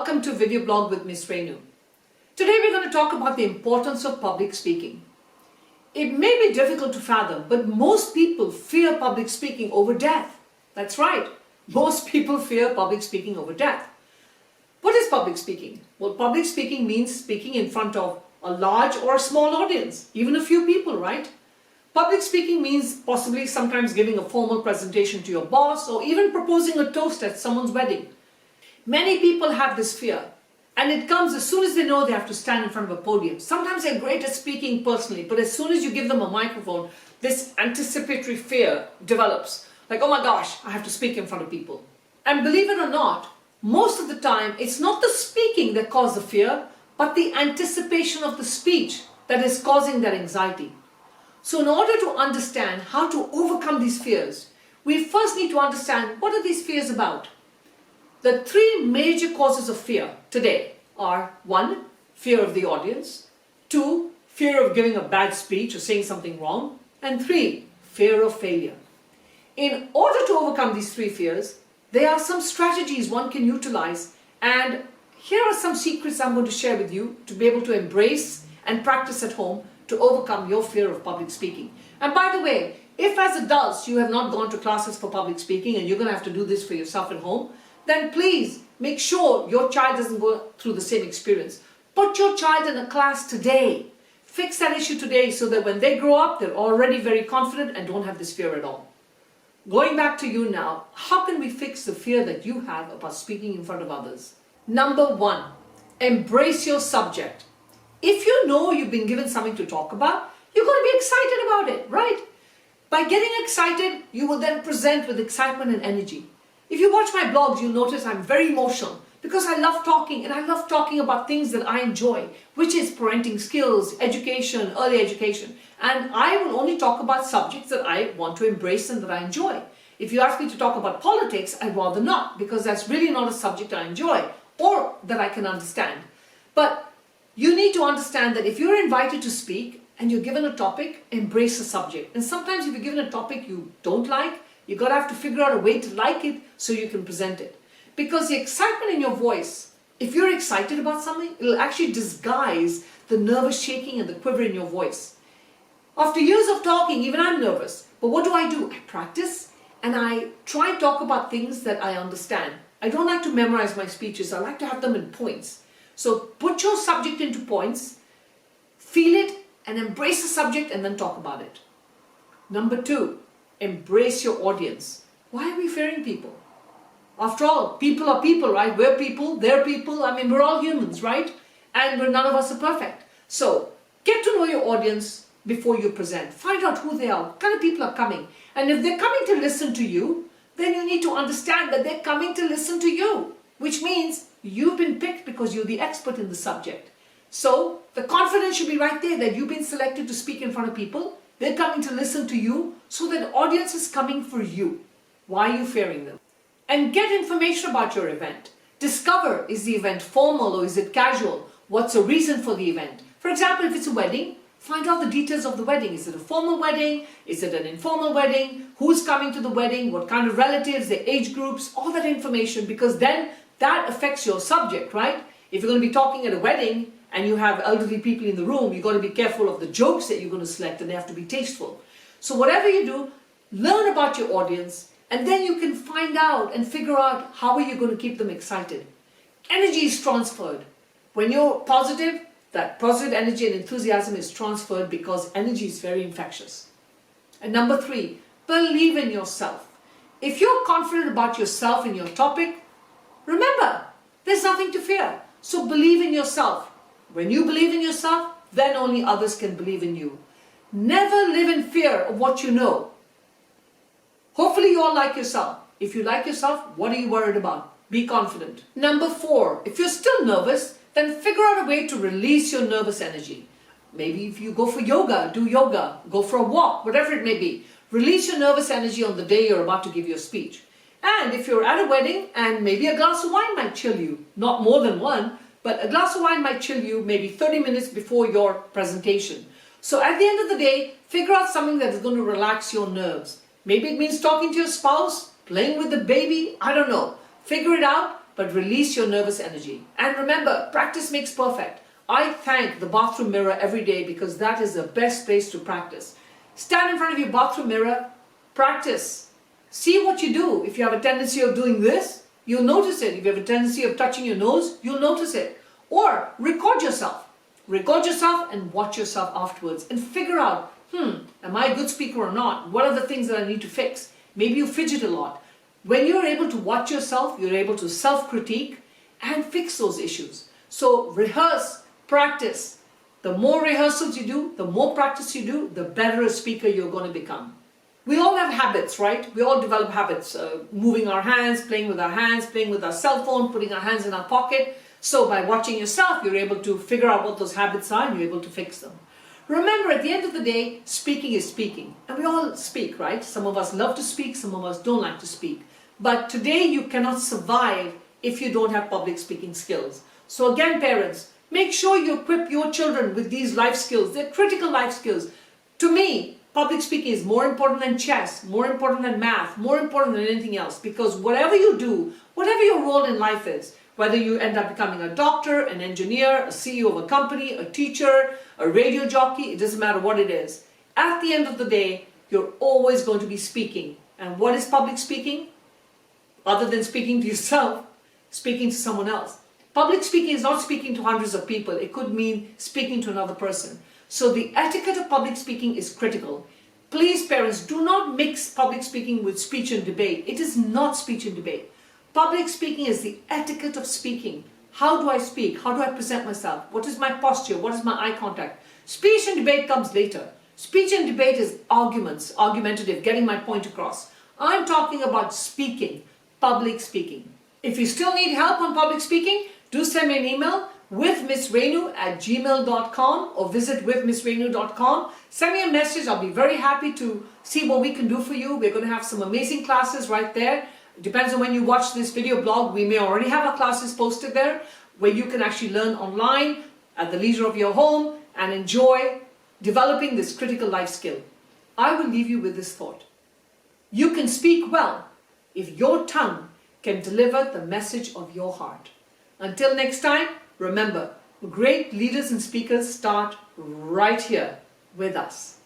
welcome to Video Blog with Miss Rennu. Today we're going to talk about the importance of public speaking. It may be difficult to fathom, but most people fear public speaking over death. That's right, most people fear public speaking over death. What is public speaking? Well, public speaking means speaking in front of a large or a small audience, even a few people, right? Public speaking means possibly sometimes giving a formal presentation to your boss or even proposing a toast at someone's wedding. Many people have this fear, and it comes as soon as they know they have to stand in front of a podium. Sometimes they're great at speaking personally, but as soon as you give them a microphone, this anticipatory fear develops. Like, oh my gosh, I have to speak in front of people. And believe it or not, most of the time, it's not the speaking that causes the fear, but the anticipation of the speech that is causing that anxiety. So in order to understand how to overcome these fears, we first need to understand what are these fears about. The three major causes of fear today are 1. Fear of the audience, 2. Fear of giving a bad speech or saying something wrong, and 3. Fear of failure. In order to overcome these three fears, there are some strategies one can utilize, and here are some secrets I'm going to share with you to be able to embrace and practice at home to overcome your fear of public speaking. And by the way, if as adults you have not gone to classes for public speaking and you're going to have to do this for yourself at home, then please make sure your child doesn't go through the same experience. Put your child in a class today. Fix that issue today so that when they grow up, they're already very confident and don't have this fear at all. Going back to you now, how can we fix the fear that you have about speaking in front of others? Number 1, embrace your subject. If you know you've been given something to talk about, you're going to be excited about it, right? By getting excited, you will then present with excitement and energy. If you watch my blogs, you'll notice I'm very emotional because I love talking, and I love talking about things that I enjoy, which is parenting skills, education, early education. And I will only talk about subjects that I want to embrace and that I enjoy. If you ask me to talk about politics, I'd rather not, because that's really not a subject I enjoy or that I can understand. But you need to understand that if you're invited to speak and you're given a topic, embrace the subject. And sometimes if you're given a topic you don't like, you're going to have to figure out a way to like it so you can present it. Because the excitement in your voice, if you're excited about something, it'll actually disguise the nervous shaking and the quiver in your voice. After years of talking, even I'm nervous. But what do? I practice and I try and talk about things that I understand. I don't like to memorize my speeches. I like to have them in points. So put your subject into points, feel it, and embrace the subject and then talk about it. Number 2, embrace your audience. Why are we fearing people? After all, people are people, right? We're people, they're people. I mean, we're all humans, right? And none of us are perfect. So get to know your audience before you present. Find out who they are, what kind of people are coming. And if they're coming to listen to you, then you need to understand that they're coming to listen to you, which means you've been picked because you're the expert in the subject. So the confidence should be right there that you've been selected to speak in front of people. They're coming to listen to you, so that the audience is coming for you. Why are you fearing them? And get information about your event. Discover, is the event formal or is it casual? What's the reason for the event? For example, if it's a wedding, find out the details of the wedding. Is it a formal wedding? Is it an informal wedding? Who's coming to the wedding? What kind of relatives, their age groups, all that information, because then that affects your subject, right? If you're going to be talking at a wedding and you have elderly people in the room, you've got to be careful of the jokes that you're going to select, and they have to be tasteful. So whatever you do, learn about your audience, and then you can find out and figure out how are you going to keep them excited. Energy is transferred. When you're positive, that positive energy and enthusiasm is transferred because energy is very infectious. And number 3, believe in yourself. If you're confident about yourself and your topic, remember, there's nothing to fear. So believe in yourself. When you believe in yourself, then only others can believe in you. Never live in fear of what you know. Hopefully you all like yourself. If you like yourself, what are you worried about? Be confident. Number 4, if you're still nervous, then figure out a way to release your nervous energy. Maybe if you go for yoga, do yoga, go for a walk, whatever it may be. Release your nervous energy on the day you're about to give your speech. And if you're at a wedding and maybe a glass of wine might chill you, not more than one, but a glass of wine might chill you maybe 30 minutes before your presentation. So at the end of the day, figure out something that is going to relax your nerves. Maybe it means talking to your spouse, playing with the baby, I don't know. Figure it out but release your nervous energy. And remember, practice makes perfect. I thank the bathroom mirror every day because that is the best place to practice. Stand in front of your bathroom mirror, practice. See what you do. If you have a tendency of doing this, you'll notice it. If you have a tendency of touching your nose, you'll notice it. Or record yourself. Record yourself and watch yourself afterwards and figure out, am I a good speaker or not? What are the things that I need to fix? Maybe you fidget a lot. When you're able to watch yourself, you're able to self-critique and fix those issues. So rehearse, practice. The more rehearsals you do, the more practice you do, the better a speaker you're going to become. We all have habits, right? We all develop habits, moving our hands, playing with our cell phone, putting our hands in our pocket. So by watching yourself, you're able to figure out what those habits are and you're able to fix them. Remember, at the end of the day, speaking is speaking. And we all speak, right? Some of us love to speak, some of us don't like to speak. But today you cannot survive if you don't have public speaking skills. So again, parents, make sure you equip your children with these life skills. They're critical life skills. To me, public speaking is more important than chess, more important than math, more important than anything else. Because whatever you do, whatever your role in life is, whether you end up becoming a doctor, an engineer, a CEO of a company, a teacher, a radio jockey, it doesn't matter what it is. At the end of the day, you're always going to be speaking. And what is public speaking? Other than speaking to yourself, speaking to someone else. Public speaking is not speaking to hundreds of people. It could mean speaking to another person. So the etiquette of public speaking is critical. Please, parents, do not mix public speaking with speech and debate. It is not speech and debate. Public speaking is the etiquette of speaking. How do I speak? How do I present myself? What is my posture? What is my eye contact? Speech and debate comes later. Speech and debate is arguments, argumentative, getting my point across. I'm talking about speaking, public speaking. If you still need help on public speaking, do send me an email withmissrennu@gmail.com or visit withmissrennu.com. Send me a message. I'll be very happy to see what we can do for you. We're going to have some amazing classes right there. It depends on when you watch this video blog. We may already have our classes posted there where you can actually learn online at the leisure of your home and enjoy developing this critical life skill. I will leave you with this thought. You can speak well if your tongue can deliver the message of your heart. Until next time, remember, great leaders and speakers start right here with us.